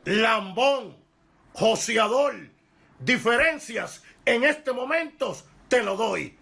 lambón, joseador, diferencias en este momento te lo doy.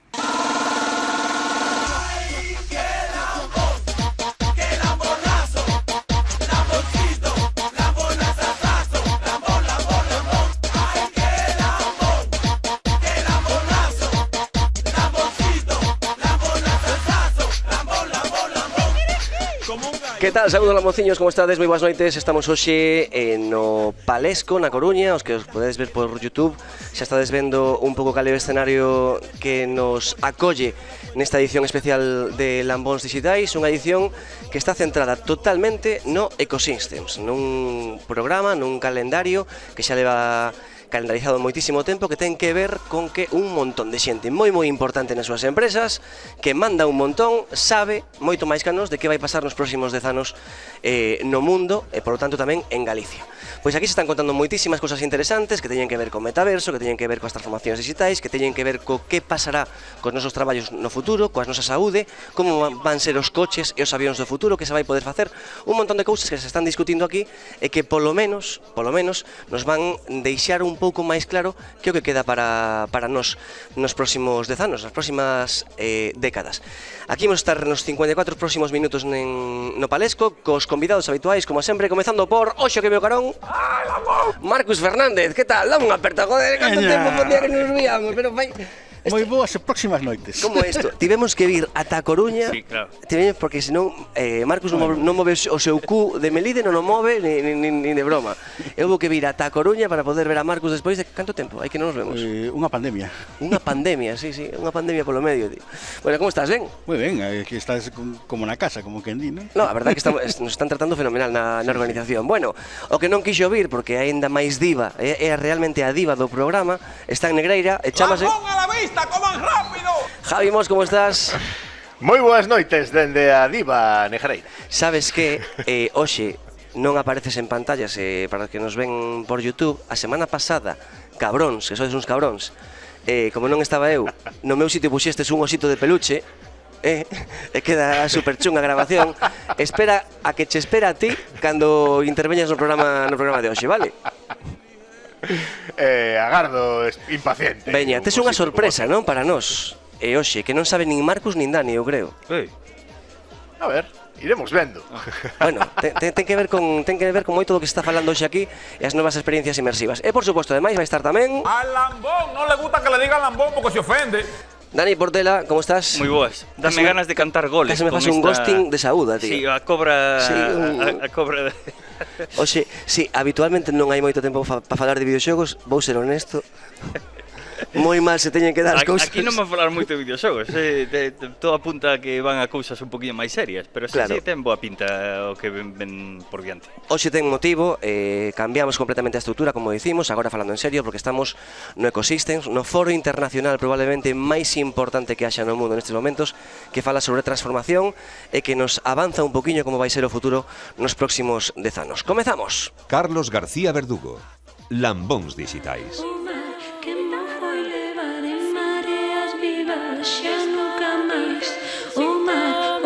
Que tal? Saúdos lamociños, como estades? Moi boas noites. Estamos hoxe no Palesco, na Coruña. Os que os podedes ver por YouTube. Xa estades vendo un pouco cal é o escenario que nos acolle nesta edición especial de Lambóns Digitais. Unha edición que está centrada totalmente no Ecosystems, nun programa, nun calendario que xa leva calendarizado moitísimo tempo, que ten que ver con que un montón de xente moi importante nas súas empresas, que manda un montón, sabe moito máis que nos de que vai pasar nos próximos 10 anos no mundo e, por lo tanto, tamén en Galicia. Pois aquí se están contando moitísimas cousas interesantes que teñen que ver co metaverso, que teñen que ver coas transformacións digitais, que teñen que ver co que pasará cos nosos traballos no futuro, coas nosa saúde, como van ser os coches e os avións do futuro, que se vai poder facer, un montón de cousas que se están discutindo aquí e que polo menos nos van deixar un pouco máis claro que o que queda para nós nos próximos 10 anos, nas próximas décadas. Aquí vamos estar nos 54 próximos minutos no Palesco, cos convidados habituais, como sempre, comezando por Oxo que meu carón, Marcus Fernández. Que tal? Dame unha aperta, joder, canto tempo podía que nos víamos, pero vai... Moi boas e próximas noites. Como isto? Tivemos que vir ata a Coruña. Sí, claro. Porque senón Marcus non move o seu cu de Melide, non o move ni de broma. Eu vou que vir ata a Coruña para poder ver a Marcus despois de canto tempo? Hai que non nos vemos. Unha pandemia. Unha pandemia, sí, unha pandemia polo medio, tío. Bueno, como estás, ben? Moi ben, aquí estás como na casa, como quen di, non? No, a verdade é que nos están tratando fenomenal na organización. Bueno, o que non quixo vir, porque é aínda máis diva, é realmente a diva do programa, está en Negreira, e chámase... ¡Lambón a la vista, coman rápido! Javi Mos, como estás? Moi boas noites dende a diva Negreira. Sabes que hoxe non apareces en pantallas para os que nos ven por YouTube. A semana pasada, cabróns, que sois uns cabróns, como non estaba eu, no meu sitio puxestes un osito de peluche, e queda super chunga a grabación. Espera a que che espera a ti cando interveñas no programa de hoxe, vale? Agardo impaciente. Veña, tes unha sorpresa, non? Para nós. E hoxe, que non sabe nin Marcus nin Dani, eu creo. A ver, iremos vendo. Bueno, ten que ver con moito do que se está falando hoxe aquí e as novas experiencias inmersivas. E, por suposto, ademais, vai estar tamén... Al lambón, non le gusta que le digan lambón porque se ofende. Dani Portela, como estás? Moi boas. Dame ganas de cantar goles. Case me faz un ghosting de saúda, tío. Sí, a cobra... Sí, a cobra... Oxe, sí, habitualmente non hai moito tempo para falar de videoxogos, vou ser honesto. Moi mal se teñen que dar as cousas. Aquí non van falar moito de videoxogos, todo apunta a que van a cousas un poquinho máis serias, pero Claro. sí ten boa pinta o que ven por diante. Hoxe ten motivo, cambiamos completamente a estrutura, como dicimos, agora falando en serio, porque estamos no Ecosystems, no foro internacional probablemente máis importante que haxa no mundo nestes momentos, que fala sobre transformación e que nos avanza un poquinho como vai ser o futuro nos próximos 10 anos. Comezamos! Carlos García Verdugo, Lambóns Digitais.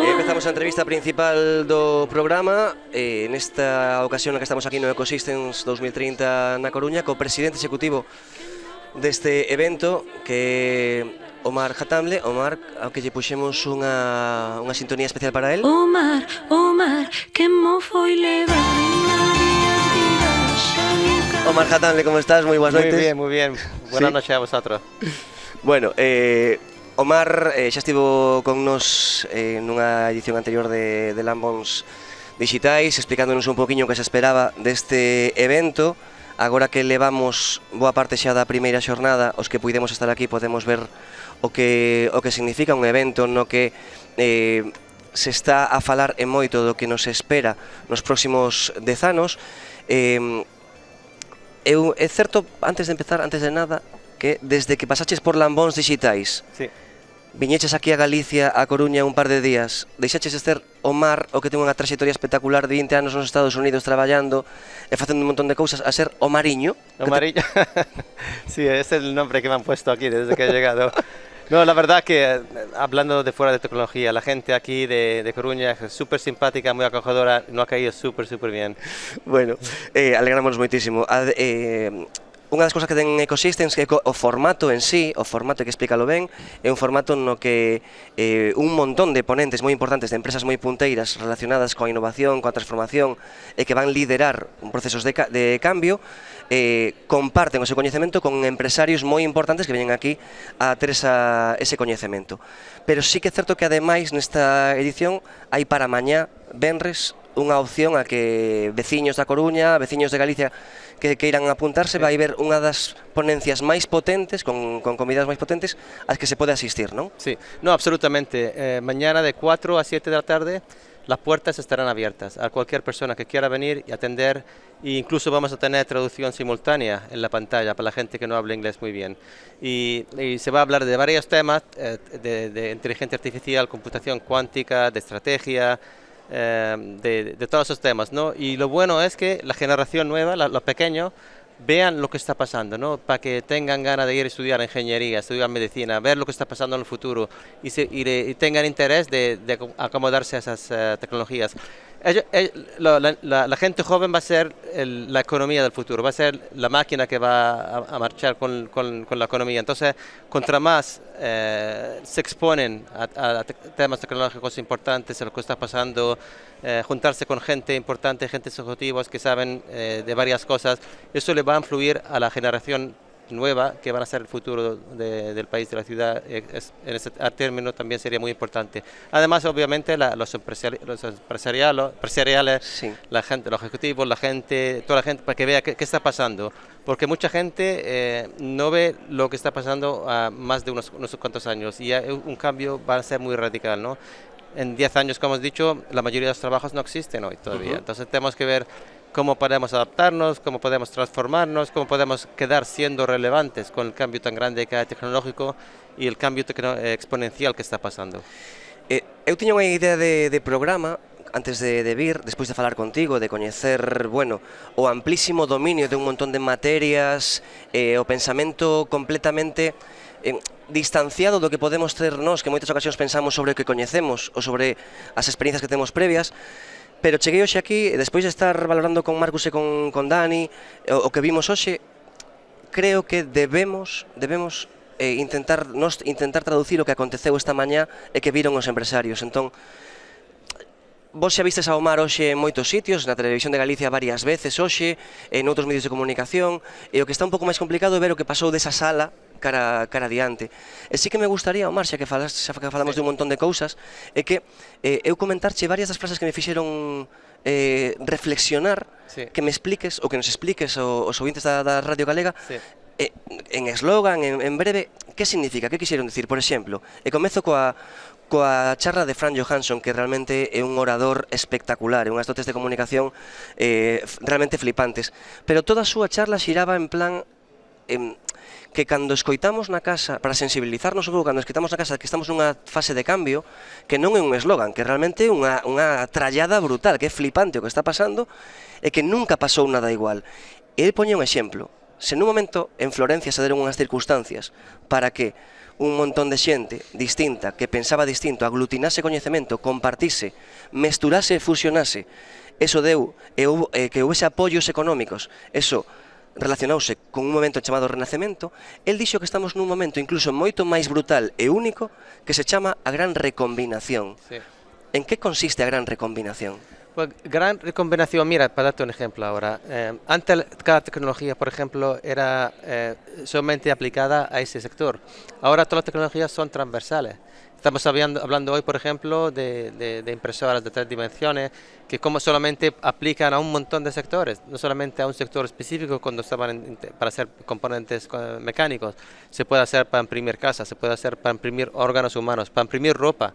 Empezamos a entrevista principal do programa nesta ocasión na que estamos aquí no Ecosystems 2030 na Coruña co presidente executivo deste evento, que é Omar Hatamle. Omar, ao que lle puxemos unha sintonía especial para él. Omar, que mo foi levar en Marías vivas xa nunca. Omar Hatamle, como estás? Moi boas noites. Muy bien. Buenas noches a vosotros. Bueno, Omar xa estivo con nos nunha edición anterior de Lambóns Digitais, explicándonos un poquinho o que se esperaba deste evento. Agora que levamos boa parte xa da primeira xornada, os que puidemos estar aquí podemos ver o que significa un evento no que se está a falar en moito do que nos espera nos próximos 10 anos. É certo, antes de empezar, antes de nada, que desde que pasaches por Lambóns Digitais, Sí. viñeches aquí a Galicia, a Coruña, un par de días, deixaches de ser Omar, o que ten unha trayectoria espectacular de 20 anos nos Estados Unidos traballando e facendo un montón de cousas, a ser Omariño. Omariño. Sí, es el nombre que me han puesto aquí desde que he llegado. No, la verdad que hablando de fuera de tecnología, la gente aquí de Coruña es súper simpática, muy acogedora, nos ha caído súper bien. Bueno, alegramos moitísimo. Unha das cousas que ten Ecosystems é que o formato en sí, o formato que explícalo ben, é un formato no que un montón de ponentes moi importantes de empresas moi punteiras relacionadas coa innovación, coa transformación e que van liderar procesos de cambio, comparten o seu coñecemento con empresarios moi importantes que veñen aquí a ter ese coñecemento. Pero sí que é certo que ademais nesta edición hai para mañá, venres, unha opción a que veciños da Coruña, veciños de Galicia que queiran apuntarse, vai ver unha das ponencias máis potentes, con comidas máis potentes, as que se pode asistir, non? Sí, no, absolutamente. Mañana de 4 a 7 de la tarde las puertas estarán abiertas a cualquier persona que quiera venir y atender, e incluso vamos a tener traducción simultánea en la pantalla para la gente que no habla inglés muy bien. Y se va a hablar de varios temas, de inteligencia artificial, computación cuántica, de estrategia, de todos esos temas, ¿no? Y lo bueno es que la generación nueva, los pequeños, vean lo que está pasando, ¿no? Para que tengan ganas de ir a estudiar ingeniería, estudiar medicina, ver lo que está pasando en el futuro y tengan interés de acomodarse a esas tecnologías. La gente joven va a ser la economía del futuro, va a ser la máquina que va a marchar con la economía. Entonces, contra más se exponen a temas tecnológicos importantes, a lo que está pasando, juntarse con gente importante, gente ejecutivos que saben de varias cosas, eso le va a influir a la generación nueva que van a ser el futuro del país, de la ciudad. En ese término también sería muy importante. Además, obviamente, los empresariales, Sí. la gente, los ejecutivos, la gente, toda la gente, para que vea qué está pasando. Porque mucha gente no ve lo que está pasando a más de unos cuantos años, y un cambio va a ser muy radical, ¿no? En 10 años, como hemos dicho, la mayoría de los trabajos no existen hoy todavía. Entonces tenemos que ver cómo podemos adaptarnos, cómo podemos transformarnos, cómo podemos quedar siendo relevantes con el cambio tan grande que hay tecnológico y el cambio exponencial que está pasando. Eu tiña unha idea de programa antes de vir, despois de falar contigo, de coñecer, bueno, o amplísimo dominio de un montón de materias, o pensamento completamente distanciado do que podemos ter nós, que en moitas ocasións pensamos sobre o que coñecemos ou sobre as experiencias que temos previas. Pero cheguei hoxe aquí, e despois de estar valorando con Marcus e con Dani o que vimos hoxe, creo que debemos intentar traducir o que aconteceu esta mañá e que viron os empresarios. Entón, vos xa vistes ao mar hoxe en moitos sitios, na Televisión de Galicia varias veces hoxe, en outros medios de comunicación, e o que está un pouco máis complicado é ver o que pasou desa sala cara adiante. E sí que me gustaría, Omar, xa que falamos de un montón de cousas, é que eu comentarche varias das frases que me fixeron reflexionar, Sí. que me expliques, ou que nos expliques os ouvintes da Radio Galega, Sí. en eslogan, en breve, que significa, que quixeron dicir, por exemplo, e comezo coa charla de Fran Johansson, que realmente é un orador espectacular, unhas dotes de comunicación realmente flipantes, pero toda a súa charla xiraba en plan que cando escoitamos na casa, para sensibilizarnos un pouco, cando escoitamos na casa que estamos nunha fase de cambio, que non é un eslogan, que realmente é unha trallada brutal, que é flipante o que está pasando, e que nunca pasou nada igual. E ele poñía un exemplo. Se nun momento en Florencia se deron unhas circunstancias para que un montón de xente distinta, que pensaba distinto, aglutinase coñecemento, compartise, mesturase e fusionase, eso deu que houvese apoios económicos, eso relacionouse con un momento chamado Renacemento. El dixo que estamos nun momento incluso moito máis brutal e único que se chama a gran recombinación. Sí. En que consiste a gran recombinación? Pues gran recombinación, mira, para darte un ejemplo ahora. Antes cada tecnología, por ejemplo, era solamente aplicada a ese sector. Ahora todas las tecnologías son transversales. Estamos hablando hoy, por ejemplo, de impresoras de 3 dimensiones que como solamente aplican a un montón de sectores, no solamente a un sector específico cuando estaban para hacer componentes mecánicos. Se puede hacer para imprimir casas, se puede hacer para imprimir órganos humanos, para imprimir ropa.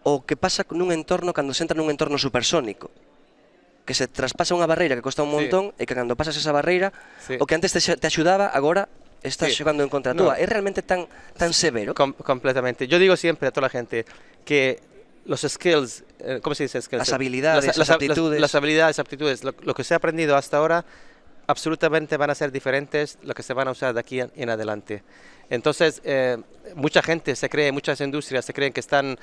o que pasa nun entorno cando se entra nun entorno supersónico, que se traspasa unha barreira que cuesta un montón e que cando pasas esa barreira, o que antes te axudaba, agora estás xogando en contra túa. É realmente tan severo? Completamente. Yo digo siempre a toda la gente que los skills, ¿cómo se dice skills? Las habilidades, las aptitudes. Las habilidades, aptitudes, lo que se ha aprendido hasta ahora absolutamente van a ser diferentes lo que se van a usar de aquí en adelante. Entonces, mucha gente se cree, muchas industrias se creen que están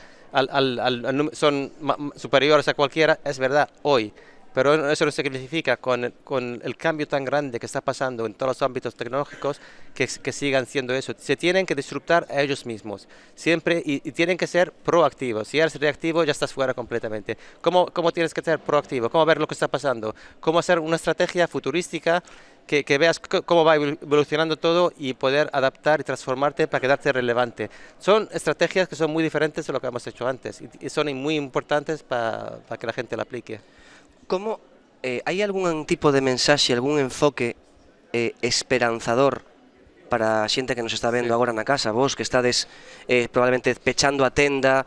son superiores a cualquiera, es verdad, hoy. Pero eso no significa con el cambio tan grande que está pasando en todos los ámbitos tecnológicos que sigan siendo eso. Se tienen que disruptar a ellos mismos siempre y tienen que ser proactivos. Si eres reactivo ya estás fuera completamente. ¿Cómo tienes que ser proactivo? ¿Cómo ver lo que está pasando? ¿Cómo hacer una estrategia futurística que veas cómo va evolucionando todo y poder adaptar y transformarte para quedarte relevante? Son estrategias que son muy diferentes de lo que hemos hecho antes y son muy importantes para que la gente la aplique. Como hai algún tipo de mensaxe, algún enfoque esperanzador para a xente que nos está vendo agora na casa, vos que estades probablemente pechando a tenda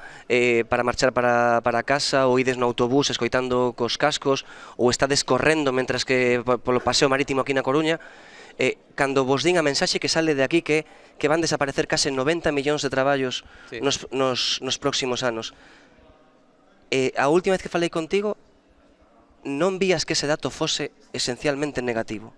para marchar para casa, ou ides no autobús escoitando cos cascos, ou estades correndo mentras que polo paseo marítimo aquí na Coruña, cando vos din a mensaxe que sale de aquí que van desaparecer case 90 millóns de traballos nos próximos anos. A última vez que falei contigo, non vías que ese dato fose esencialmente negativo?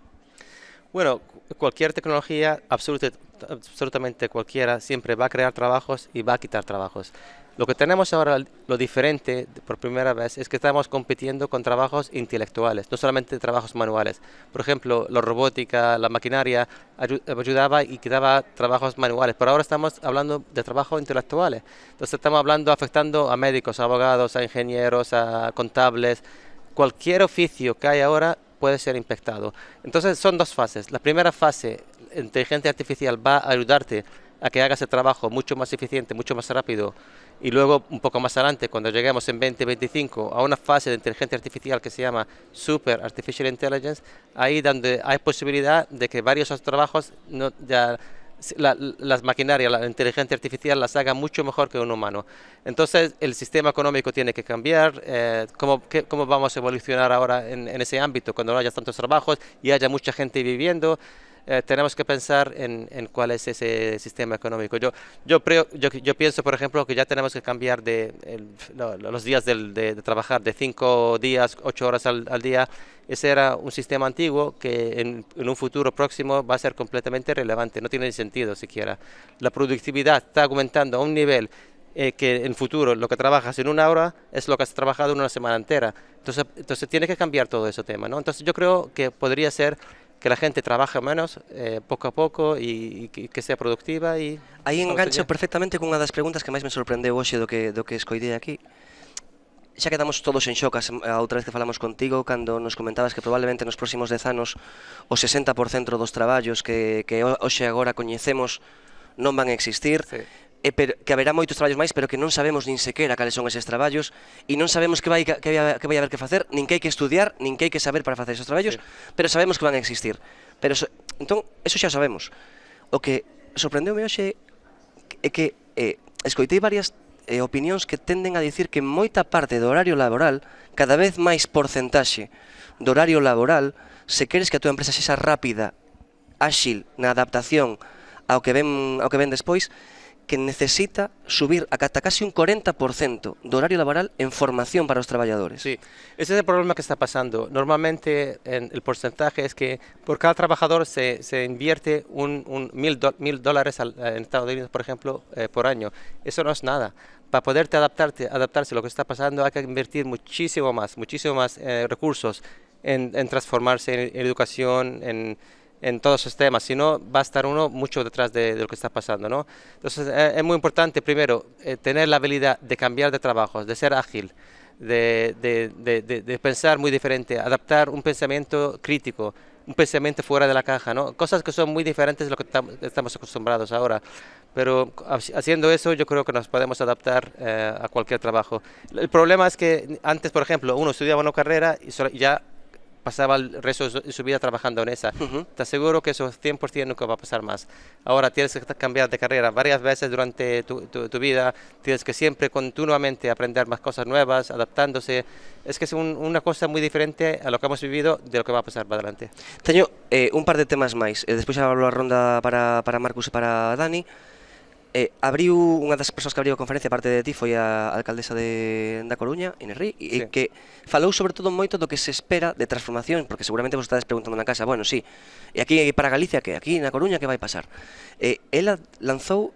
Bueno, cualquier tecnología, absolutamente cualquiera, siempre va a crear trabajos y va a quitar trabajos. Lo que tenemos ahora, lo diferente, por primera vez, es que estamos compitiendo con trabajos intelectuales, no solamente trabajos manuales. Por ejemplo, la robótica, la maquinaria ayudaba y quitaba trabajos manuales, pero ahora estamos hablando de trabajos intelectuales. Entonces estamos afectando a médicos, a abogados, a ingenieros, a contables. Cualquier oficio que hay ahora puede ser impactado. Entonces son dos fases. La primera fase, inteligencia artificial va a ayudarte a que hagas el trabajo mucho más eficiente, mucho más rápido, y luego un poco más adelante, cuando lleguemos en 2025 a una fase de inteligencia artificial que se llama Super Artificial Intelligence, ahí donde hay posibilidad de que varios de los trabajos las maquinarias, la inteligencia artificial las haga mucho mejor que un humano. Entonces el sistema económico tiene que cambiar. ¿Cómo vamos a evolucionar ahora en ese ámbito cuando no haya tantos trabajos y haya mucha gente viviendo? Tenemos que pensar en cuál es ese sistema económico. Yo pienso, por ejemplo, que ya tenemos que cambiar los días de trabajar de 5 días, 8 horas al día. Ese era un sistema antiguo que en un futuro próximo va a ser completamente irrelevante, no tiene sentido siquiera. La productividad está aumentando a un nivel que en futuro lo que trabajas en una hora es lo que has trabajado en una semana entera. Entonces tiene que cambiar todo ese tema, ¿no? Entonces yo creo que podría ser que la gente trabaje menos pouco a pouco e que sea productiva. Aí engancho perfectamente cunha das preguntas que máis me sorprendeu hoxe do que escoitei aquí. Xa quedamos todos en xocas a outra vez que falamos contigo cando nos comentabas que probablemente nos próximos 10 anos o 60% dos traballos que hoxe agora coñecemos non van a existir. Que haberá moitos traballos máis, pero que non sabemos nin sequera cales son eses traballos e non sabemos que vai haber que facer, nin que hai que estudiar, nin que hai que saber para facer esos traballos, pero sabemos que van a existir. Entón, eso xa sabemos. O que sorprendeume hoxe é que escoitei varias opinións que tenden a dicir que moita parte do horario laboral, cada vez máis porcentaxe do horario laboral, se queres que a tua empresa sexa rápida, áxil na adaptación ao que ven despois, que necesita subir a casi un 40% do horario laboral en formación para os traballadores. Sí, ese es el problema que está pasando. Normalmente el porcentaje es que por cada trabajador se invierte $1,000 en Estados Unidos, por ejemplo, por año. Eso no es nada. Para poderte adaptarse a lo que está pasando hay que invertir muchísimo más recursos en transformarse en educación, en todos esos temas, si no va a estar uno mucho detrás de lo que está pasando, ¿no? Entonces es muy importante primero tener la habilidad de cambiar de trabajos, de ser ágil, de pensar muy diferente, adaptar un pensamiento crítico, un pensamiento fuera de la caja, ¿no? Cosas que son muy diferentes de lo que estamos acostumbrados ahora, pero haciendo eso yo creo que nos podemos adaptar a cualquier trabajo. El problema es que antes, por ejemplo, uno estudiaba una carrera y ya pasaba el resto de su vida trabajando en esa. Te aseguro que eso 100% nunca va a pasar más. Ahora tienes que cambiar de carrera varias veces durante tu vida, tienes que siempre continuamente aprender más cosas nuevas, adaptándose. Es que es una cosa muy diferente a lo que hemos vivido de lo que va a pasar para adelante. Teño un par de temas máis. Despois xa hablo a ronda para Marcus e para Dani. Abriu unha das persoas que abriu a conferencia, aparte de ti, foi a alcaldesa da Coruña, Inés Rí, e que falou sobre todo moito do que se espera de transformación, porque seguramente vos estades preguntando na casa, bueno, sí, e aquí para Galicia que? Aquí na Coruña que vai pasar? Ela lanzou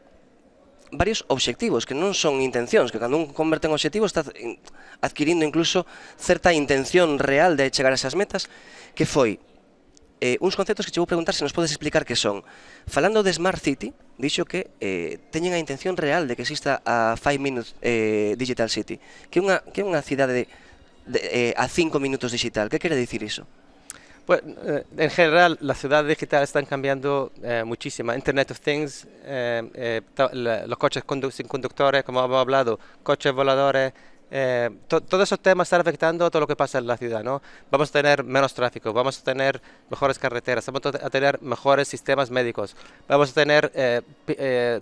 varios obxectivos, que non son intencións, que cando un converte en obxectivos está adquirindo incluso certa intención real de chegar a esas metas, que foi uns conceptos que che vou preguntar se nos podes explicar que son. Falando de Smart City, dixo que teñen a intención real de que exista a 5 Minutes Digital City, que é unha cidade a 5 minutos digital. Que quere dicir iso? Pues, en general, las ciudades digitales están cambiando muchísimo. Internet of Things, los coches sin conductores, como hemos hablado, coches voladores. Todos esos temas están afectando todo lo que pasa en la ciudad, ¿no? Vamos a tener menos tráfico, vamos a tener mejores carreteras, vamos a tener mejores sistemas médicos, vamos a tener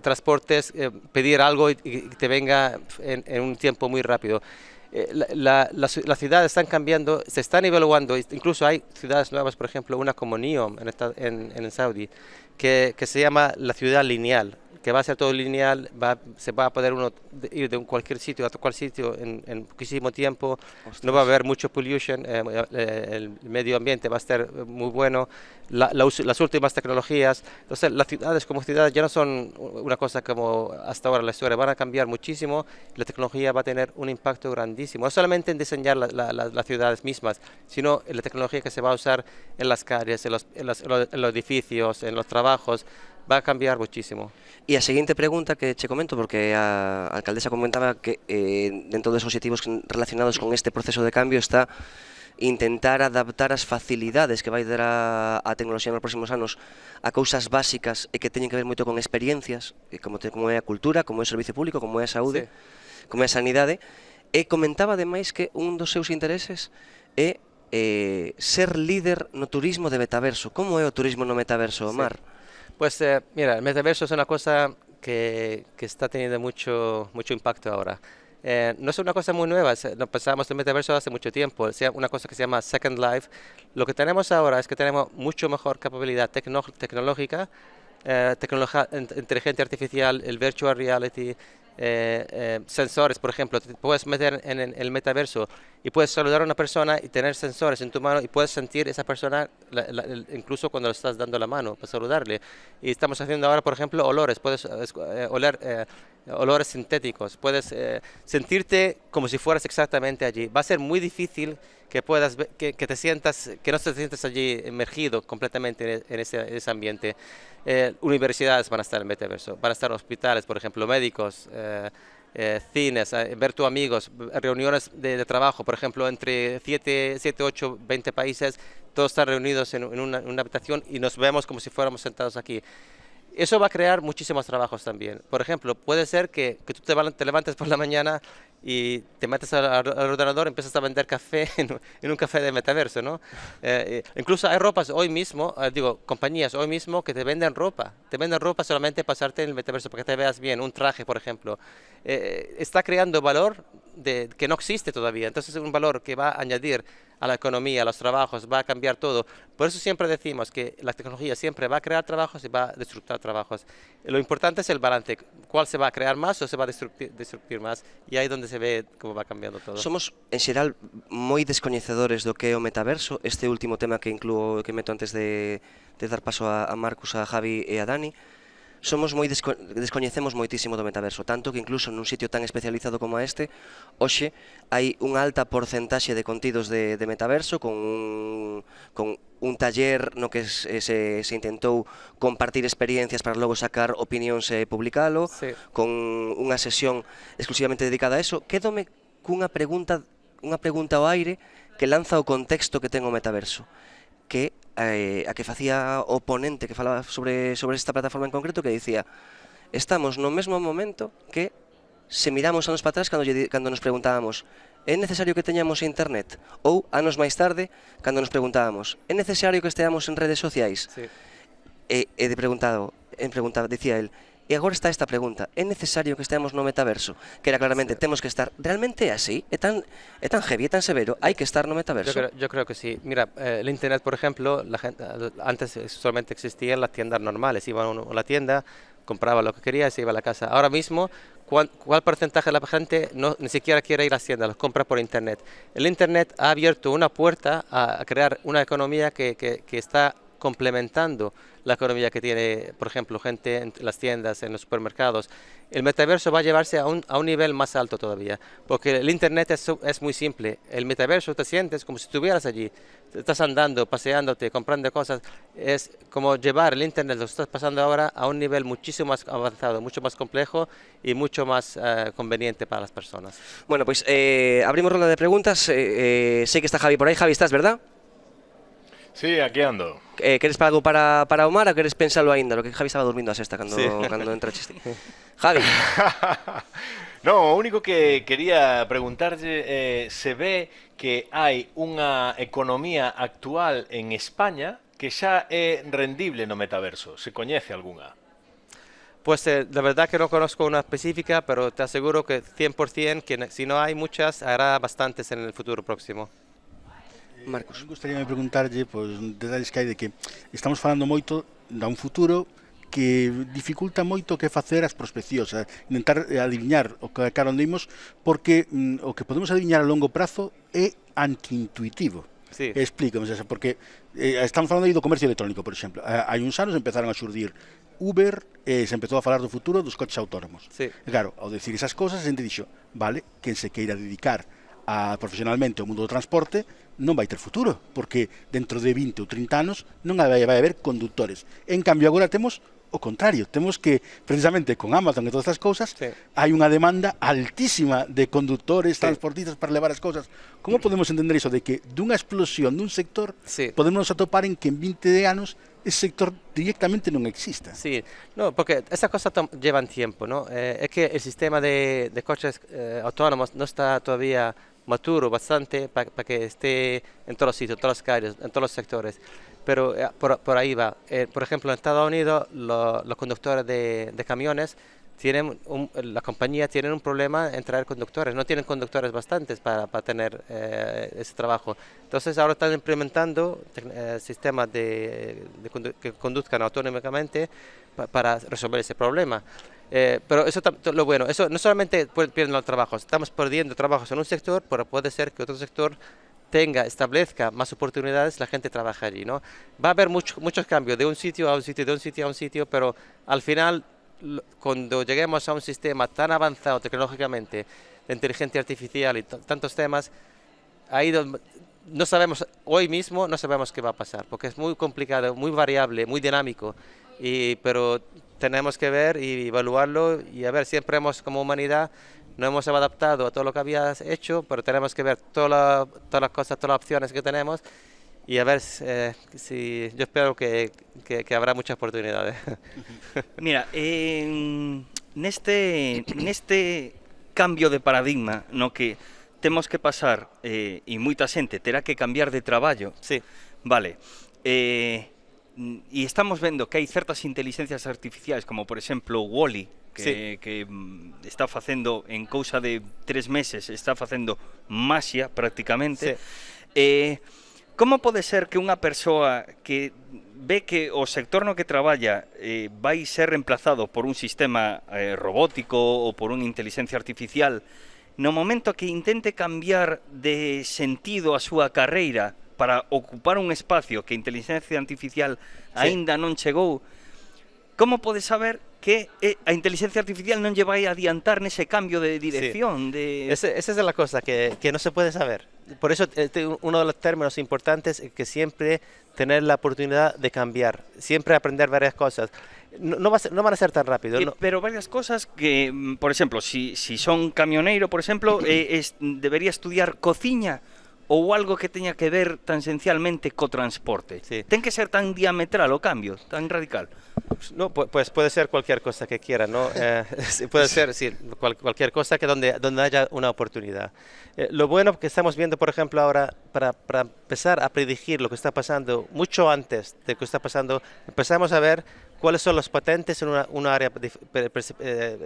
transportes, pedir algo y te venga en un tiempo muy rápido. Las ciudades están cambiando, se están evaluando, incluso hay ciudades nuevas, por ejemplo, una como Neom en Saudi, que se llama la ciudad lineal, que va a ser todo lineal, se va a poder uno ir de cualquier sitio a cualquier sitio en poquísimo tiempo. Ostras. No va a haber mucho pollution, el medio ambiente va a estar muy bueno, las últimas tecnologías. Entonces las ciudades como ciudades ya no son una cosa como hasta ahora la historia, van a cambiar muchísimo, la tecnología va a tener un impacto grandísimo, no solamente en diseñar las ciudades mismas, sino en la tecnología que se va a usar en las calles, en los edificios, en los trabajos. Va a cambiar muchísimo. E a seguinte pregunta que che comento, porque a alcaldesa comentaba que dentro dos obxectivos relacionados con este proceso de cambio está intentar adaptar as facilidades que vai dar a tecnoloxía nos próximos anos a cousas básicas e que teñen que ver moito con experiencias, como é a cultura, como é o servicio público, como é a saúde, como é a sanidade, e comentaba ademais que un dos seus intereses é ser líder no turismo de metaverso. Como é o turismo no metaverso, Omar? Pues mira, el metaverso es una cosa que está teniendo mucho impacto ahora. No es una cosa muy nueva, no pensábamos en el metaverso hace mucho tiempo, es una cosa que se llama Second Life. Lo que tenemos ahora es que tenemos mucho mejor capacidad tecnológica, inteligencia artificial, el virtual reality, sensores, por ejemplo, te puedes meter en el metaverso y puedes saludar a una persona y tener sensores en tu mano y puedes sentir esa persona incluso cuando le estás dando la mano para saludarle. Y estamos haciendo ahora, por ejemplo, olores, puedes oler olores sintéticos, puedes sentirte como si fueras exactamente allí. Va a ser muy difícil que puedas que te sientas, que no te sientas allí emergido completamente en ese ambiente. Universidades van a estar en el metaverso, van a estar hospitales, por ejemplo, médicos, cines, ver tus amigos, reuniones de trabajo, por ejemplo, entre 7, 8, 20 países, todos están reunidos en una habitación y nos vemos como si fuéramos sentados aquí. Eso va a crear muchísimos trabajos también. Por ejemplo, puede ser que tú te levantes por la mañana y te metes al ordenador y empiezas a vender café en un café de metaverso, ¿no? Incluso hay ropas hoy mismo, compañías hoy mismo que te venden ropa solamente para pasarte en el metaverso, para que te veas bien, un traje, por ejemplo. Está creando valor que no existe todavía, entonces es un valor que va a añadir a la economía, a los trabajos, va a cambiar todo. Por eso siempre decimos que la tecnología siempre va a crear trabajos y va a destruir trabajos. Lo importante es el balance, cuál se va a crear más o se va a destruir más, y ahí es donde se ve cómo va cambiando todo. Somos, en xeral, moi descoñecedores do que é o metaverso. Este último tema que meto antes de dar paso a Marcus, a Javi e a Dani, descoñecemos moitísimo do metaverso, tanto que incluso nun sitio tan especializado como este, hoxe hai unha alta porcentaxe de contidos de metaverso con un taller no que se intentou compartir experiencias para logo sacar opinións e publicalo, sí, con unha sesión exclusivamente dedicada a eso. Quédome cunha pregunta ao aire que lanza o contexto que ten o metaverso, que a que facía o ponente que falaba sobre esta plataforma en concreto, que dicía: estamos no mesmo momento que se miramos anos para atrás cando nos preguntábamos é necesario que teñamos internet? Ou anos máis tarde, cando nos preguntábamos é necesario que esteamos en redes sociais? Sí. E dicía el, e agora está esta pregunta, é necesario que esteamos no metaverso? Que era claramente, temos que estar, realmente é así? É tan heavy, é tan severo, hai que estar no metaverso? Yo creo que sí. Mira, el internet, por ejemplo, la gente, antes solamente existían las tiendas normales, iba uno a la tienda, compraba lo que quería y se iba a la casa. Ahora mismo, ¿cuál porcentaje de la gente ni siquiera quiere ir a las tiendas, los compra por internet? El internet ha abierto una puerta a crear una economía que está complementando la economía que tiene, por ejemplo, gente en las tiendas, en los supermercados. El metaverso va a llevarse a un nivel más alto todavía, porque el internet es muy simple. El metaverso te sientes como si estuvieras allí, estás andando, paseándote, comprando cosas. Es como llevar el internet, lo que estás pasando ahora, a un nivel muchísimo más avanzado, mucho más complejo y mucho más conveniente para las personas. Bueno, pues abrimos ronda de preguntas. Sé que está Javi por ahí. Javi, ¿estás, verdad? Sí, aquí ando. Queres para algo para Omar ou queres pensalo aínda? Lo que Javi estaba dormindo a sexta cando entraste. Javi. No, o único que quería preguntarlle se ve que hai unha economía actual en España que xa é rendible no metaverso. Se coñece algunha? Pues la verdad que no conozco una específica, pero te aseguro que 100% que si no hay muchas, habrá bastantes en el futuro próximo. Marcos. Me gustaría preguntarlle, pois, detalles que hai de que estamos falando moito da un futuro que dificulta moito que facer as prospeccións, intentar adiviñar o que cara onde imos, porque o que podemos adiviñar a longo prazo é antiintuitivo. Sí. Explícame, porque estamos falando aí do comercio electrónico, por exemplo. Hai uns anos empezaron a xurdir Uber, se empezou a falar do futuro dos coches autónomos. Sí. E claro, ao decir esas cosas, a xente dixo, vale, quen se queira dedicar profesionalmente ao mundo do transporte non vai ter futuro, porque dentro de 20 ou 30 anos non vai haber conductores. En cambio, agora temos o contrario, temos que, precisamente con Amazon e todas estas cousas, sí, hai unha demanda altísima de conductores, transportistas para levar as cousas. Como podemos entender iso de que dunha explosión dun sector podemos atopar en que en 20 anos ese sector directamente non exista? Sí, no, porque esas cosas llevan tiempo, ¿no? Es que el sistema de coches autónomos no está todavía maturo bastante para que esté en todos los sitios, en todas las calles, en todos los sectores. Pero por ahí va. Por ejemplo, en Estados Unidos los conductores de camiones tienen la compañía tienen un problema en traer conductores, no tienen conductores bastantes para tener ese trabajo. Entonces ahora están implementando sistemas que conduzcan autónomamente para resolver ese problema. Pero eso lo bueno, eso no solamente pierden los trabajos, estamos perdiendo trabajos en un sector, pero puede ser que otro sector establezca más oportunidades, la gente trabaja allí, ¿no? Va a haber muchos cambios de un sitio a un sitio, de un sitio a un sitio, pero al final, cuando lleguemos a un sistema tan avanzado tecnológicamente, de inteligencia artificial y tantos temas, ahí no sabemos, hoy mismo no sabemos qué va a pasar, porque es muy complicado, muy variable, muy dinámico, pero tenemos que ver y evaluarlo y a ver, siempre como humanidad no hemos adaptado a todo lo que habías hecho, pero tenemos que ver todas las cosas, todas las opciones que tenemos y a ver si yo espero que habrá muchas oportunidades. Mira, neste cambio de paradigma no que temos que pasar e moita xente terá que cambiar de traballo. Sí. Vale. E estamos vendo que hai certas inteligencias artificiais como por exemplo Wall-E que está facendo en cousa de 3 meses está facendo maxia prácticamente. Sí. Como pode ser que unha persoa que ve que o sector no que traballa vai ser reemplazado por un sistema robótico ou por unha inteligencia artificial, no momento que intente cambiar de sentido a súa carreira para ocupar un espacio que a inteligencia artificial aínda non chegou, como pode saber que a inteligencia artificial non lle vai adiantar nese cambio de dirección? Sí. Esa es la cosa que no se puede saber. Por eso uno de los términos importantes es que siempre tener la oportunidad de cambiar, siempre aprender varias cosas. No van a ser tan rápido. Pero varias cosas que, por exemplo, si son camioneiro, por exemplo, debería estudiar cociña ou algo que teña que ver tan esencialmente co transporte. Sí. Ten que ser tan diametral o cambio, tan radical. No, pues puede ser cualquier cosa que quiera, ¿no? Puede ser, sí, cualquier cosa que donde haya una oportunidad. Lo bueno que estamos viendo, por ejemplo, ahora, para empezar a predecir lo que está pasando, mucho antes de lo que está pasando, empezamos a ver cuáles son los patentes en una área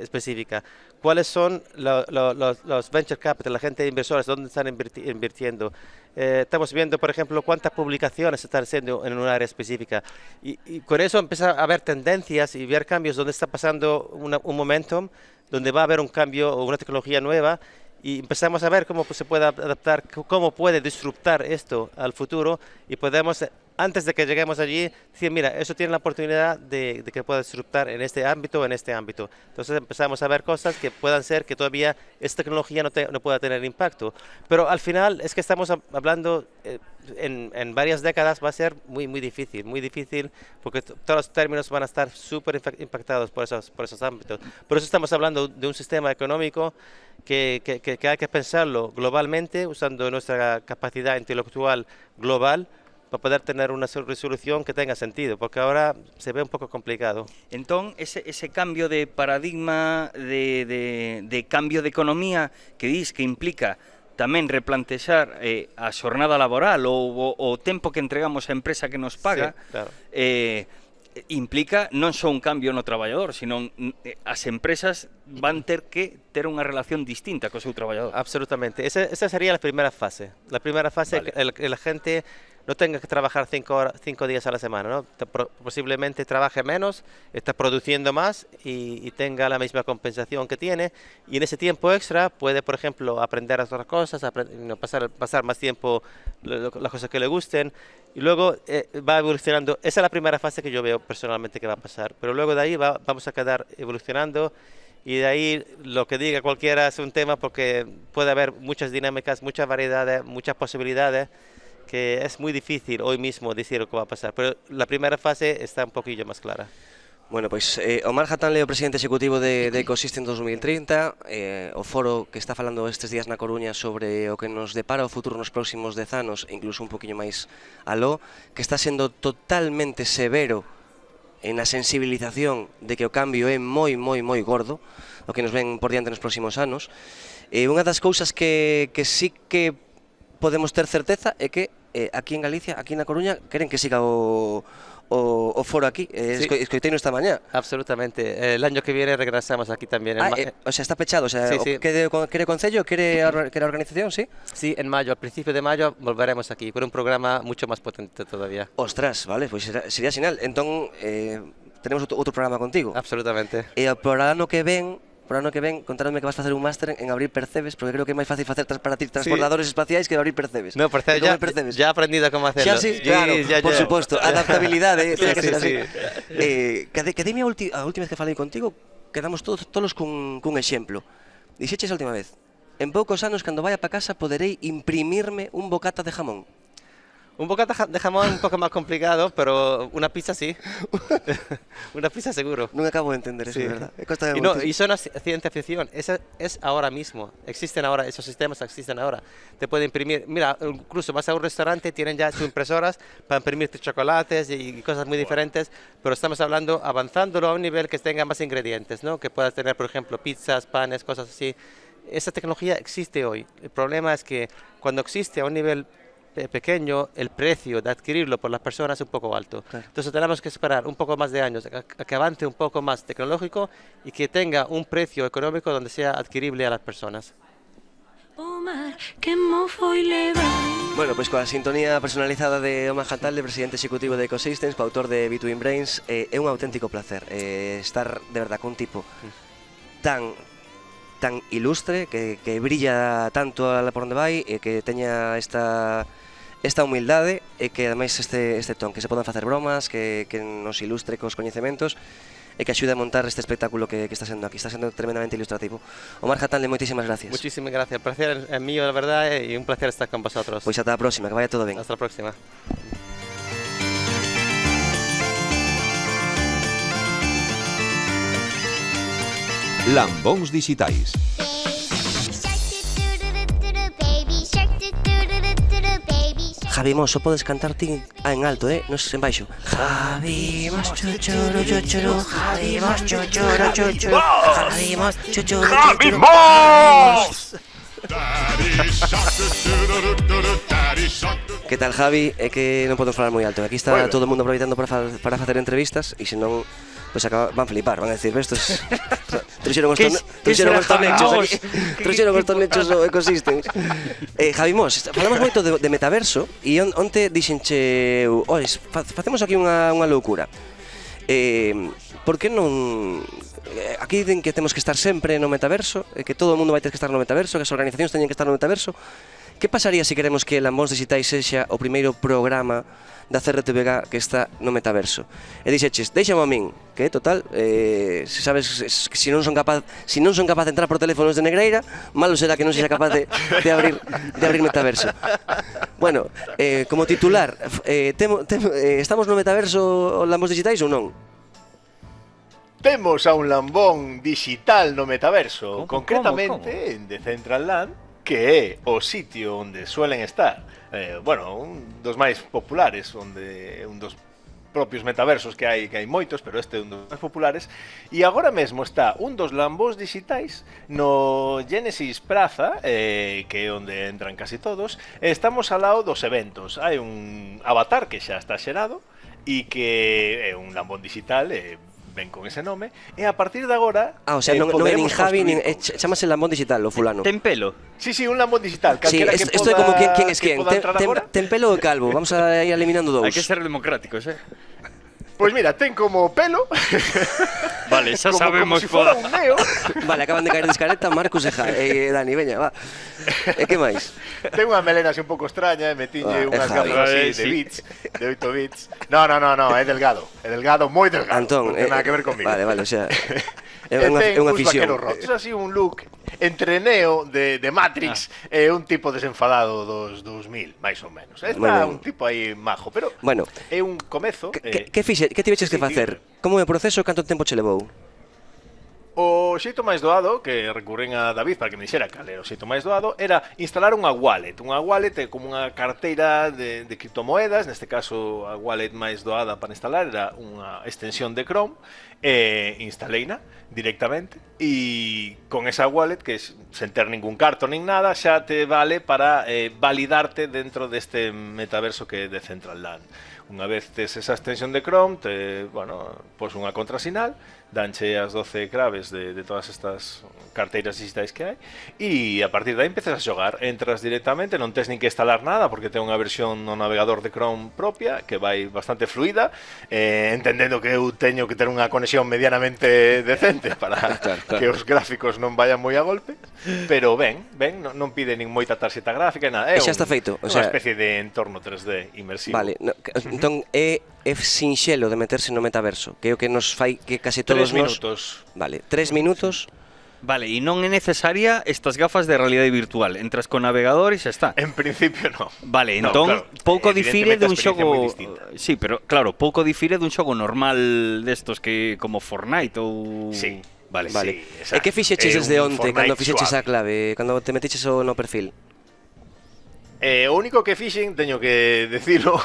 específica, cuáles son los venture capital, la gente de inversores, dónde están invirtiendo. Estamos viendo, por ejemplo, cuántas publicaciones se están haciendo en un área específica. Y con eso empieza a haber tendencias y ver cambios donde está pasando un momentum, donde va a haber un cambio o una tecnología nueva. Y empezamos a ver cómo se puede adaptar, cómo puede disruptar esto al futuro y podemos, antes de que lleguemos allí, decir, mira, eso tiene la oportunidad de que pueda disruptar en este ámbito o en este ámbito. Entonces empezamos a ver cosas que puedan ser que todavía esta tecnología no pueda tener impacto. Pero al final es que estamos hablando, en varias décadas va a ser muy difícil, porque todos los términos van a estar súper impactados por esos ámbitos. Por eso estamos hablando de un sistema económico que hay que pensarlo globalmente, usando nuestra capacidad intelectual global, para poder tener una resolución que tenga sentido, porque ahora se ve un poco complicado. Entonces, ese cambio de paradigma, de cambio de economía que dis que implica tamén replantexar a xornada laboral ou o tempo que entregamos á empresa que nos paga, sí, claro. Implica non só un cambio no traballador, sino as empresas van ter que ter unha relación distinta co seu traballador. Absolutamente. Esa sería la primera fase. La primera fase Vale. es que la gente no tenga que trabajar 5 días a la semana, ¿no? Posiblemente trabaje menos, está produciendo más y tenga la misma compensación que tiene. Y en ese tiempo extra puede, por ejemplo, aprender otras cosas, pasar más tiempo las cosas que le gusten. Y luego va evolucionando. Esa es la primera fase que yo veo personalmente que va a pasar. Pero luego de ahí vamos a quedar evolucionando. Y de ahí lo que diga cualquiera es un tema, porque puede haber muchas dinámicas, muchas variedades, muchas posibilidades, que es muy difícil hoy mismo decir lo que va a pasar, pero la primera fase está un poquillo más clara. Bueno, pois Omar Hattanle, o presidente executivo de Ecosystem 2030, o foro que está falando estes días na Coruña sobre o que nos depara o futuro nos próximos 10 anos, e incluso un poquinho máis aló, que está sendo totalmente severo en a sensibilización de que o cambio é moi gordo, o que nos ven por diante nos próximos anos. Unha das cousas que sí que podemos ter certeza é que aquí en Galicia, aquí na Coruña, queren que siga o foro aquí. Sí. Escoiteino esta mañá. Absolutamente. El año que viene regresamos aquí también. O sea, está pechado. O sea, sí. ¿Quere Concello? ¿Quere organización? ¿Sí? Sí, en mayo, al principio de mayo, volveremos aquí con un programa mucho más potente todavía. Ostras, vale, pues sería sinal. Entón, tenemos outro programa contigo. Absolutamente. E por ano que ven, contaronme que vas a facer un máster en abrir percebes, porque creo que é máis fácil facer para ti transbordadores espaciais que abrir percebes. No, percebes, ya he aprendido cómo hacerlo. Xa sí, claro, por suposto. Adaptabilidade, sí, que ser así. Sí. Dime a última vez que falei contigo, quedamos todos cun exemplo. Dixeches a última vez, en poucos anos, cando vaya para casa, poderei imprimirme un bocata de jamón. Un bocata de jamón un poco más complicado, pero una pizza sí. Una pizza seguro. No acabo de entender eso, sí. ¿Verdad? Y son ciencia ficción. Esa es ahora mismo. Existen ahora, esos sistemas existen ahora. Te pueden imprimir. Mira, incluso vas a un restaurante, tienen ya sus impresoras para imprimirte chocolates y cosas muy diferentes, pero estamos hablando, avanzándolo a un nivel que tenga más ingredientes, ¿no? Que puedas tener, por ejemplo, pizzas, panes, cosas así. Esa tecnología existe hoy. El problema es que cuando existe a un nivel pequeño, el precio de adquirirlo por las personas es un poco alto. Claro. Entonces tenemos que esperar un poco más de años a que avance un poco más tecnológico y que tenga un precio económico donde sea adquirible a las personas. Bueno, pois coa sintonía personalizada de Omar Hattanle, presidente executivo de Ecosystems, coautor de Between Brains, é un auténtico placer estar de verdad con un tipo tan ilustre, que brilla tanto por onde vai, e que teña esta humildade, e que ademais este ton, que se podan facer bromas, que nos ilustre cos coñecementos, e que axude a montar este espectáculo que está sendo aquí. Está sendo tremendamente ilustrativo. Omar Hattanle, moitísimas gracias. Muchísimas gracias. El placer es mío, la verdad, y un placer estar con vosotros. Pois ata a próxima, que vaya todo ben. Hasta la próxima. Lambóns dixitais. Javi Mos, só podes cantar ti en alto, non en baixo. Javi Mos, chuchuru, chuchuru, Javi Mos, chuchuru, chuchuru, Javi Mos, chuchuru, ¡Javi chuchuru. Mos! Que tal, Javi? É que non podemos falar moi alto. Aquí está todo o mundo aproveitando para facer entrevistas e senón pues van a flipar, van a decir, estos trouxeron os tornechos aquí, trouxeron os tornechos o Ecosystems. Javi Mos, falamos moito de metaverso e onte dixenche, ois, facemos aquí unha loucura. Por que non... Aquí dicen que temos que estar sempre no metaverso, que todo o mundo vai ter que estar no metaverso, que as organizacións teñen que estar no metaverso. Que pasaría se queremos que Lambóns Dixitais sexa o primeiro programa da CRTVG que está no metaverso? E dixeches, deixame a min, que total, se sabes, se non son capaz de entrar por teléfonos de Negreira, malo será que non sexa capaz de abrir metaverso. Bueno, como titular, estamos no metaverso Lambóns Dixitais ou non? Temos a un lambón digital no metaverso, ¿Cómo? concretamente en Decentraland, que é o sitio onde suelen estar, un dos máis populares, onde un dos propios metaversos que hai moitos, pero este é un dos máis populares, e agora mesmo está un dos lambóns digitais no Genesis Praza, que é onde entran casi todos, e estamos ao lado dos eventos. Hai un avatar que xa está xerado e que é un lambón digital, ben con ese nome, e a partir de agora o sea, non é nin Javi, chamase Lambón Digital o fulano. Ten pelo? Sí, un lambón digital. Sí, isto é como quen es quen. Ten pelo ou calvo? Vamos a ir eliminando dous. Hai que ser democráticos, Pois mira, ten como pelo. Vale, xa sabemos como si fora un neo. Vale, acaban de caer descareta Marcus e Dani, veña, va. E que máis? Ten unha melena así un pouco extraña, metiñe unhas gafas así de bits, de 8 bits. No, é delgado, moi delgado. Antón, non ten nada que ver comigo. Vale, o sea, é unha fisión. É así un look entre Neo de Matrix e un tipo desenfadado dos 2000, máis ou menos. Está un tipo aí majo, pero é un comezo. Que tiveches que facer? Como é o proceso? Canto tempo che levou? O xeito máis doado, que recurren a David para que me dixera cal era o xeito máis doado, era instalar unha wallet. Unha wallet é como unha carteira de criptomoedas, neste caso a wallet máis doada para instalar era unha extensión de Chrome, e instaleina directamente, e con esa wallet, que sen ter ningún carto nin nada, xa te vale para validarte dentro deste metaverso que é Decentraland. Unha vez tes esa extensión de Chrome, pos unha contrasinal, danche as 12 claves de todas estas carteiras digitais que hai, e a partir de aí empezas a xogar. Entras directamente, non tes nin que instalar nada, porque ten unha versión no navegador de Chrome propia, que vai bastante fluida, entendendo que eu teño que ter unha conexión medianamente decente para que os gráficos non vayan moi a golpe, pero non pide nin moita tarxeta gráfica e nada. E xa está feito, unha especie de entorno 3D inmersivo. Vale, entón é sinxelo de meterse no metaverso, que é o que nos fai que case todos 3 minutos. Vale, 3 minutos. Vale, e non é necesaria estas gafas de realidade virtual. Entras co navegador e xa está. En principio non. Vale, entón pouco difire dun xogo. Sí, pero claro, pouco difire dun xogo normal destos que como Fortnite ou Sí. Vale. Sí, E que fixeches desde onte cando fixeches a clave, cando te metiches no perfil? O único que fixen, teño que decilo,